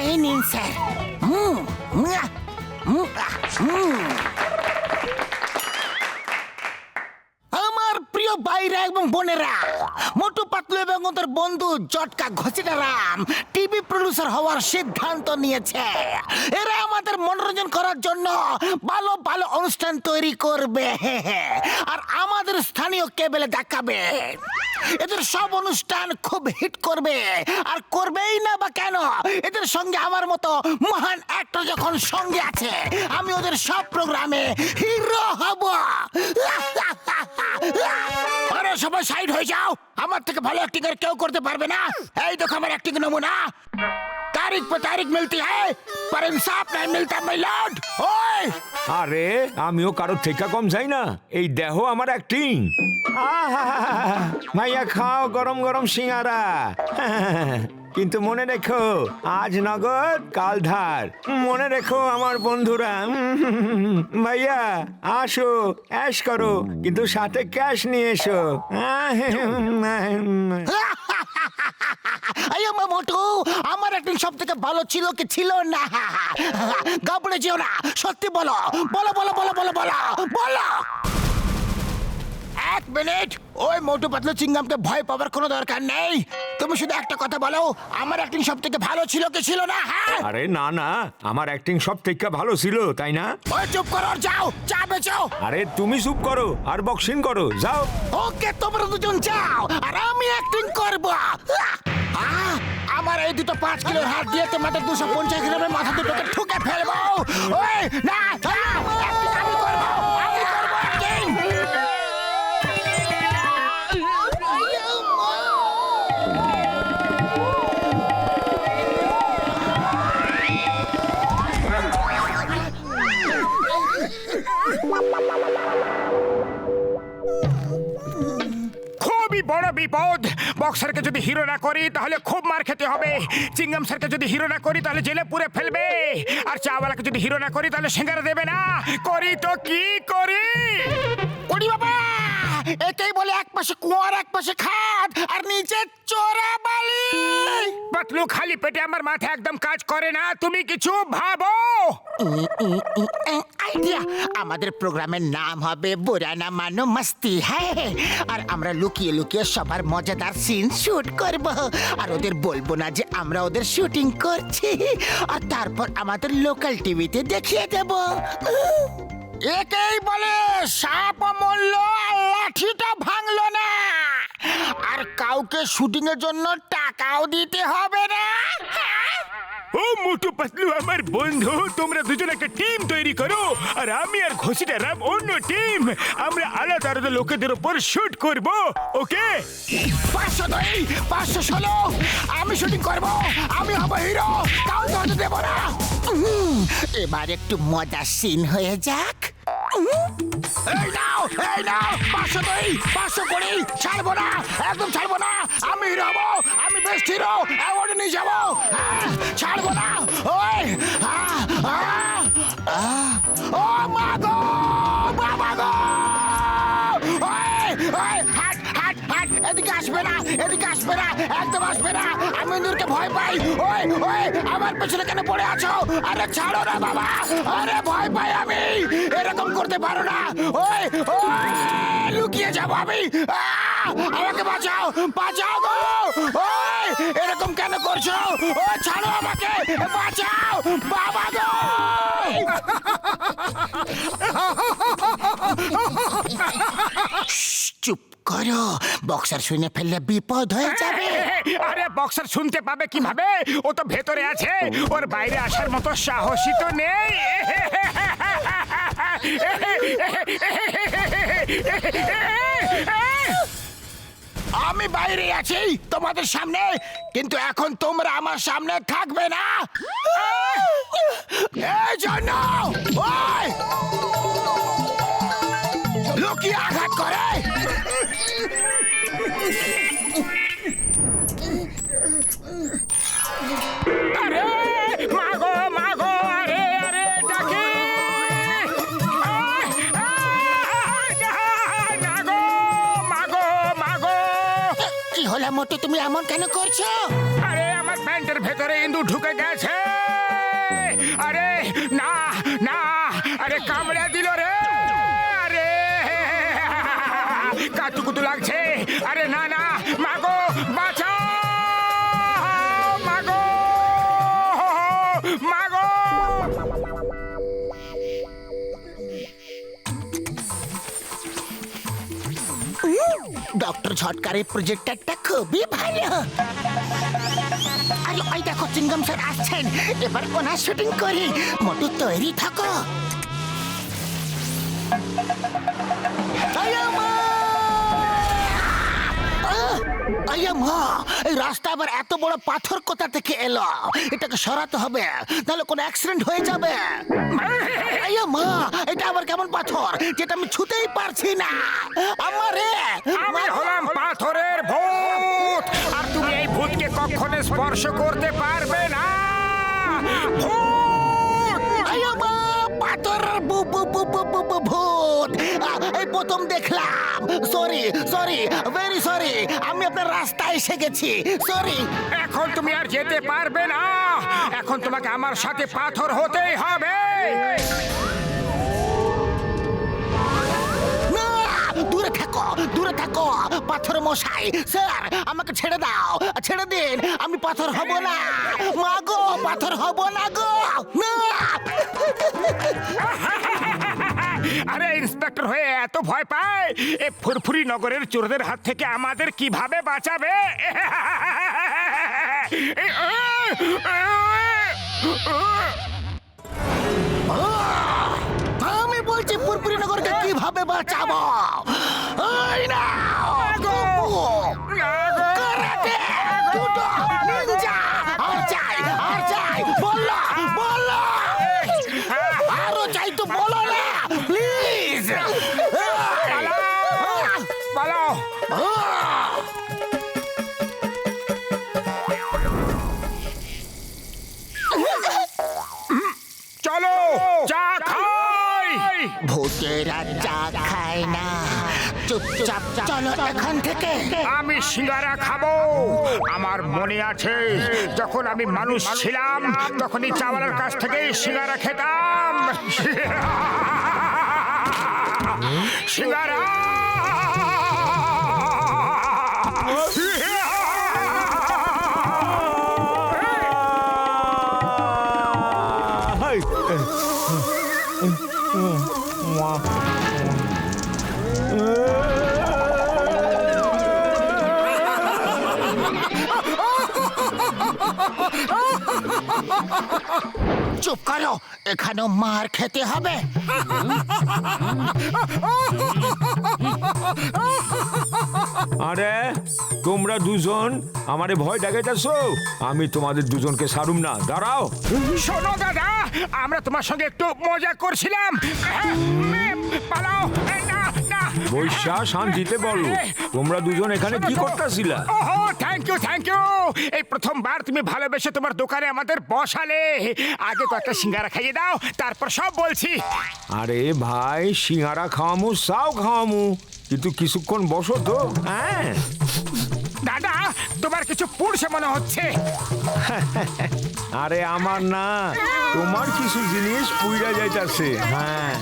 এই নিন স্যার। আমার প্রিয় ভাইরা এবং বোনেরা, মোটু পাতলু এবং ওদের বন্ধু জটকা ঘসিটারাম টিভি প্রডিউসার হওয়ার সিদ্ধান্ত নিয়েছে। এরা আমাদের মনোরঞ্জন করার জন্য ভালো ভালো অনুষ্ঠান তৈরি করবে আর আমাদের স্থানীয় কেবলে দেখাবে। এদের সব অনুষ্ঠান খুব হিট করবে, আর করবেই না বা কেন, এদের সঙ্গে আমার মতো মহান অ্যাক্টর যখন সঙ্গে আছে, আমি ওদের সব প্রোগ্রামে হিরো হব। আরে সবাই সাইড হয়ে যাও, আমার থেকে ভালো অ্যাক্টিং আর কেউ করতে পারবে না। এই দেখো আমার অ্যাক্টিং নমুনা, तारीख पे तारीख मिलती है पर इंसाफ नहीं मिलता माय लॉर्ड। ओए আরে আমিও কারোর থেকে কম যাই না, এই দেহ আমার অ্যাক্টিং। মাইয়া খাও গরম গরম সিঙ্গারা, কিন্তু মনে রেখো আজ নগদ কাল ধার। মনে রেখো আমার বন্ধুরা, ভাইয়া আসো অ্যাশ করো, কিন্তু সাথে ক্যাশ নিয়ে এসো। মোটু, আমার অ্যাক্টিং সব থেকে ভালো ছিল কি ছিল না? গাবড়ে যেও না, সত্যি বলো বলো বলো বলো বলো বলো বলো। এক মিনিট, ওই মোটু পাতলু চিংগামকে ভয় পাওয়ার কোনো দরকার নেই। তুমি শুধু একটা কথা বলো, আমার অ্যাক্টিং সব থেকে ভালো ছিল কি ছিল না? হ্যাঁ, আরে না না, আমার অ্যাক্টিং সব থেকে ভালো ছিল, তাই না? ওই চুপ করো আর যাও, চা বেচো। আরে তুমি চুপ করো আর বক্সিং করো, যাও। ওকে, তোমরা দুজন যাও আর আমি অ্যাক্টিং করব। আমার এই দুটো 5 কিলোর হাত দিয়ে তোমাদের 250 গ্রামের মাথা দুটোকে ঠুকে ফেলবো। ওই না, acting আমি করব, আমি করব acting। খুবই বড় বিপদ। বক্সারকে যদি হিরো না করি তাহলে খুব মার খেতে হবে। চিংগাম স্যারকে যদি হিরো না করি তাহলে জেলে পুরে ফেলবে। আর চাওয়ালাকে যদি হিরো না করি তাহলে সিঙ্গারা দেবে না। করি তো কি করি? ওরে বাবা, একেই বলে এক পাশে কুয়ার এক পাশে খাদ আর নিচে চোরাবালি। পাতলু, খালি পেটে আমার মাথা একদম কাজ করে না, তুমি কিছু ভাবো। আইডিয়া, আমাদের প্রোগ্রামের নাম হবে বুরানা মানো মস্তি হ্যাঁ, আর আমরা লুকিয়ে লুকিয়ে সবার মজাদার সিন শুট করব, আর ওদের বলবো না যে আমরা ওদের শুটিং করছি, আর তারপর আমাদের লোকাল টিভিতে দেখিয়ে দেব। একেই বলে সাপ মরল আর লাঠিটা ভাঙলো না, আর কাউকে শুটিং এর জন্য টাকাও দিতে হবে না। ও মোটু পাতলু আমার বন্ধু, তোমরা দুজন একটা টিম তৈরি করো, আর আমি আর ঘসিটারাম অন্য টিম। আমরা আলাদা আলাদা লোকেদের উপর শুট করব, ওকে? 502, 516, আমি শুটিং করব, আমি হব হিরো, কাউ ধরতে দেব না। এবার একটু মজার সিন হয়ে যাক। এই নাও 502, 520, ছাড়বো না, একদম ছাড়বো না। আমি হিরো হবো, আমি বেস্ট হিরো অ্যাওয়ার্ড নিয়ে যাবো, ছাড়বো না। ওই ও মা গো, বাবা গো, হাট হাট হাট, এদিকে আসবে না, এদিকে আসবে না, একদম আসবে না। আমি ইন্দুরকে ভয় পাই। ওই ওই, আমার পেছনে কেন পড়ে আছো? আরে ছাড়ো না বাবা, আরে ভয় পাই আমি, এরকম করতে পারো না। ওই ওই, লুকিয়ে যাবো আমি, আমাকে বাঁচাও, বাঁচাও গো। ওই এরকম কেন করছো? ও ছাড়ো আমাকে, বাঁচাও বাবা গো। চুপ করো, বক্সার শুনে ফেললে বিপদ হয়ে যাবে। আরে বক্সার শুনতে পাবে কিভাবে? ও তো ভেতরে আছে, ওর বাইরে আসার মতো সাহসী তো নেই। আমি বাইরে আছি তোমাদের সামনে, কিন্তু এখন তোমরা আমার সামনে থাকবে না। এই জন্য ওই লুকিয়ে আঘাত করে। আরে মা মোটু তুমি এমন কেন করছো? আরে আমার প্যান্টের ভেতরে ইঁদুর ঢুকে গেছে। আরে না না, আরে কামড়ে দিল রে। আরে কাতুকুতু লাগছে। আরে না না, মাগো বাঁচাও, মাগো মাগো। ডক্টর ঝটকার এই প্রজেক্টরটা খুবই ভালো। আরে ওই দেখো চিংগাম স্যার আসছেন, এবার ওনার শুটিং করি। মোটু তৈরি থাকো। এই রাস্তা আবার এত বড় পাথর কোথা থেকে এলো? এটাকে সরাতে হবে, তাহলে কোনো অ্যাক্সিডেন্ট হয়ে যাবে। আইয়া মা, এটা আবার কেমন পাথর যেটা আমি ছুতেই পারছি না? আমারে আমি হলাম পাথরের ভূত, আর তুমি এই ভূতকে কখনো স্পর্শ করতে পারবে না। ভূত! আইয়া মা, পাথর ভূত এই প্রথম দেখলাম। সরি সরি, ভেরি সরি, আমি আপনার রাস্তায় এসে গেছি। সরি। এখন তুমি আর যেতে পারবে না। এখন তোমাকে আমার সাথে পাথর হতেই হবে। না, দূরে থাকো, দূরে থাকো পাথর মশাই। স্যার আমাকে ছেড়ে দাও, ছেড়ে দিন, আমি পাথর হব না। মা গো, পাথর হব না গো। না। আরে ইন্সপেক্টর হয়ে এত ভয় পায়, এই ফুরফুরি নগরের চোরদের হাত থেকে আমাদের কিভাবে বাঁচাবে? আমি বলছি পুরপুরি নগরকে কিভাবে বাঁচাবো? ওই না, কারাতে, জুডো, নিনজা, আর চাই, আর চাই, বলো, বলো, আরো চাই তো বলো না, প্লিজ। পালাও। চলো চা খাই। ভূতেরা চা খায় না, চুপচাপ চলো এখান থেকে। আমি সিঙ্গারা খাবো। আমার মনে আছে যখন আমি মানুষ ছিলাম তখনই চাওয়ালার কাছ থেকে সিঙ্গারা খেতাম। সিঙ্গারা। চুপ করো, এখানেও মার খেতে হবে। আরে তোমরা দুজন আমারে ভয় দেখাইতেছো? আমি তোমাদের দুজনকে ছাড়ুম না, দাঁড়াও। শোনো দাদা, আমরা তোমার সঙ্গে একটু মজা করছিলাম। পালাও। না না, বৈশা শান্তিতে বলো, তোমরা দুজন এখানে কি করতেছিলা? ওহো, থ্যাংক ইউ থ্যাংক ইউ। এই প্রথমবার তুমি ভালোবেসে তোমার দোকানে আমাদের বসালে। আগে তো একটা সিঙ্গারা খাইয়ে দাও, তারপর সব বলছি। আরে ভাই, সিঙ্গারা খাওয়ামু, চাও খাওয়ামু, কিন্তু কিছুক্ষণ বসো তো। হ্যাঁ দাদা, তোমার কিছু পুড়ছে মনে হচ্ছে। আরে আমার না, তোমার কিছু জিনিস পুইরা যাইতাছে। হ্যাঁ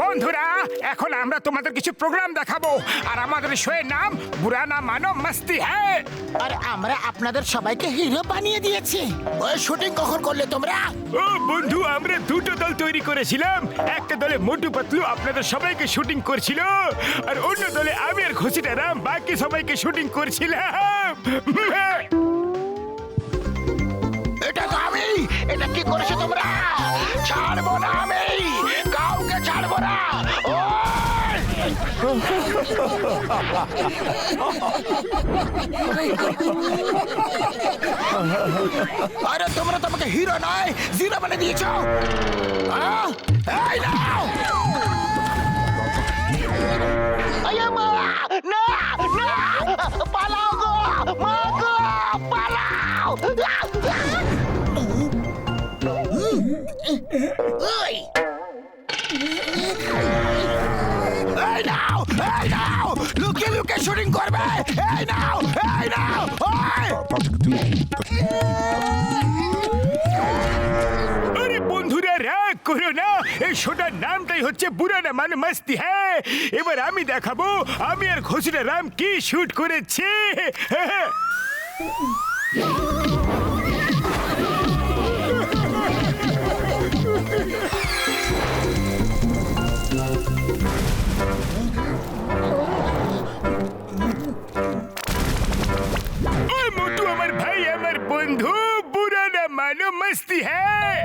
বন্ধুরা, এখন আমরা তোমাদের কিছু প্রোগ্রাম দেখাবো, আর আমাদের শোয়ের নাম বুরা না মানো মাস্তি হ্যায়। আর আমরা আপনাদের সবাইকে হিরো বানিয়ে দিয়েছি। ওই শুটিং কখন করলে তোমরা? ও বন্ধু, আমরা দুটো দল তৈরি করেছিলাম। একটা দলে মোটু পাতলু আপনাদের সবাইকে শুটিং করছিল, আর অন্য দলে আমি আর ঘষিটা রাম বাকি সবাইকে শুটিং করছিলাম। এটা তো আমি। এটা কি করেছো তোমরা? ছাড়বো না আমি, কাউকে ছাড়বো না। আরে তোমরা তো আমাকে হিরো নয়, জিরো বানিয়ে দিয়েছো। এই নাও। আয়া মা, না না, পালাও গো, মা গো, পালাও। ওই এই নাও। এই নাও, ওই! আরে বন্ধুরা রাগ করো না, এই শোটার নামটাই হচ্ছে পুরানা মানে মস্তি। হ্যাঁ, এবার আমি দেখাবো আমি আর ঘোষিটা রাম কি শুট করেছি। ওই মোটু আমার ভাই, আমার বন্ধু, পুরানা মানো মস্তি। হ্যাঁ,